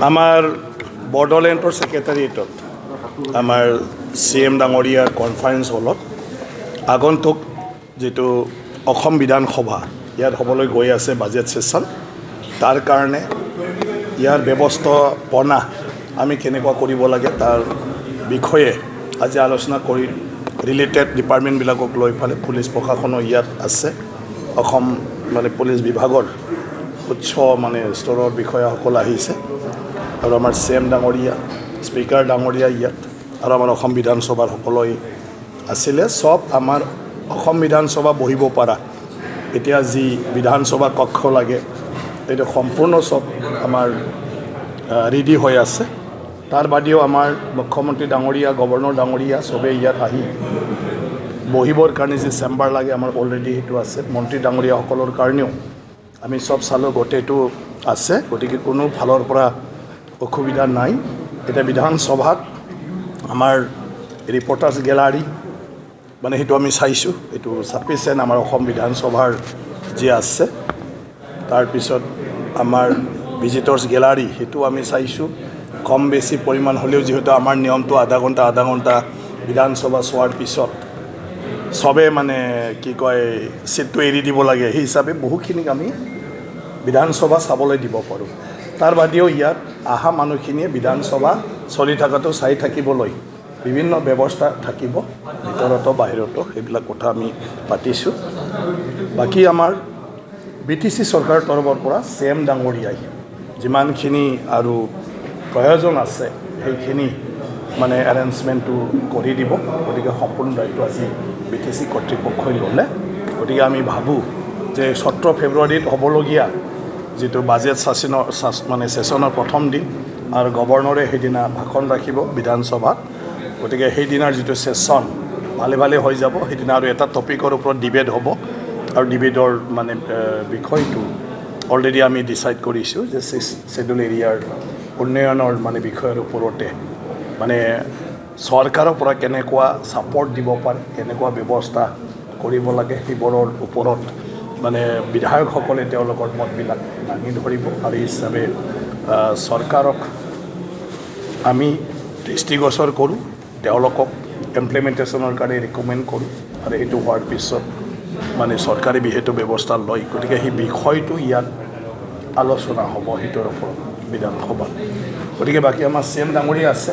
আমাৰ বড়োলেণ্ডৰ ছেক্ৰেটাৰিয়েটত আমাৰ CM ডাঙৰীয়াৰ কনফাৰেন্স হলত আগন্তুক যেটো অসম বিধানসভা ইয়াত হ'বলৈ গৈ আছে বাজেট সেশন তাৰ কাৰণে ইয়াৰ ব্যৱস্থাপনা আমি কেনেকুৱা কৰিব লাগে তাৰ বিষয়ে আজি আলোচনা কৰি ৰিলেটেড ডিপাৰ্টমেণ্টবিলাকক লৈ ফালে পুলিচ প্ৰশাসনো ইয়াত আছে অসম পুলিচ বিভাগৰ উচ্চ স্তৰৰ বিষয়াসকল আহিছে আৰু আমাৰ CM ডাঙৰীয়া স্পিকাৰ ডাঙৰীয়া ইয়াত আৰু আমাৰ অসম বিধানসভাৰ সকলোই আছিলে সব আমাৰ অসম বিধানসভা বহিব পৰা এতিয়া যি বিধানসভা কক্ষ লাগে এইটো সম্পূৰ্ণ সব আমাৰ ৰেডি হৈ আছে তাৰ বাদেও আমাৰ মুখ্যমন্ত্ৰী ডাঙৰীয়া গভৰ্ণৰ ডাঙৰীয়া সবে ইয়াত আহি বহিবৰ কাৰণে যে চেম্বাৰ লাগে আমাৰ অলৰেডি সেইটো আছে মন্ত্ৰী ডাঙৰীয়াসকলৰ কাৰণেও আমি সব চালো গোটেইটো আছে গতিকে কোনো ফালৰ পৰা অসুবিধা নাই এটা বিধানসভাত আমাৰ ৰিপৰ্টাৰ্ছ গেলাৰী সেইটো আমি চাইছোঁ এইটো সাফিচিয়েণ্ট আমাৰ অসম বিধানসভাৰ যে আছে তাৰপিছত আমাৰ ভিজিটৰ্ছ গেলাৰী সেইটো আমি চাইছোঁ কম বেছি পৰিমাণ হ'লেও যেহেতু আমাৰ নিয়মটো আধা ঘণ্টা বিধানসভা চোৱাৰ পিছত সবে কি কয় চিটটো এৰি দিব লাগে সেই হিচাপে বহুখিনিক আমি বিধানসভা চাবলৈ দিব পাৰোঁ তাৰ বাদেও ইয়াত আহা মানুহখিনিয়ে বিধানসভা চলি থকাটো চাই থাকিবলৈ বিভিন্ন ব্যৱস্থা থাকিব ভিতৰতো বাহিৰতো এইবিলাক কথা আমি পাতিছোঁ বাকী আমাৰ BTC চৰকাৰৰ তৰফৰ পৰা CM ডাঙৰীয়াই যিমানখিনি আৰু প্ৰয়োজন আছে সেইখিনি এৰেঞ্জমেণ্টটো কৰি দিব গতিকে সম্পূৰ্ণ দায়িত্ব আজি BTC কৰ্তৃপক্ষই ল'লে গতিকে আমি ভাবোঁ যে 17 ফেব্ৰুৱাৰীত হ'বলগীয়া যেটো বাজেট সেশনৰ প্ৰথম দিন আৰু গভৰ্ণৰে সেইদিনা ভাষণ ৰাখিব বিধানসভাত গতিকে সেইদিনাৰ যেটো সেশন ভালে হৈ যাব সেইদিনা আৰু এটা টপিকৰ ওপৰত ডিবেট হ'ব আৰু ডিবেটৰ বিষয়টো অলৰেডি আমি ডিসাইড কৰিছোঁ যে শেডিউল এৰিয়াৰ উন্নয়নৰ বিষয়ৰ ওপৰতে চৰকাৰৰ পৰা কেনেকুৱা ছাপৰ্ট দিব পাৰে কেনেকুৱা ব্যৱস্থা কৰিব লাগে সেইবোৰৰ ওপৰত বিধায়কসকলে তেওঁলোকৰ মতবিলাক দাঙি ধৰিব আৰু এই হিচাপে চৰকাৰক আমি দৃষ্টিগোচৰ কৰোঁ তেওঁলোকক ইমপ্লিমেণ্টেশ্যনৰ কাৰণে ৰিকমেণ্ড কৰোঁ আৰু সেইটো হোৱাৰ পিছত চৰকাৰে বিহেতু ব্যৱস্থা লয় গতিকে সেই বিষয়টো ইয়াত আলোচনা হ'ব সেইটোৰ ওপৰত বিধানসভাত গতিকে বাকী আমাৰ CM ডাঙৰীয়া আছে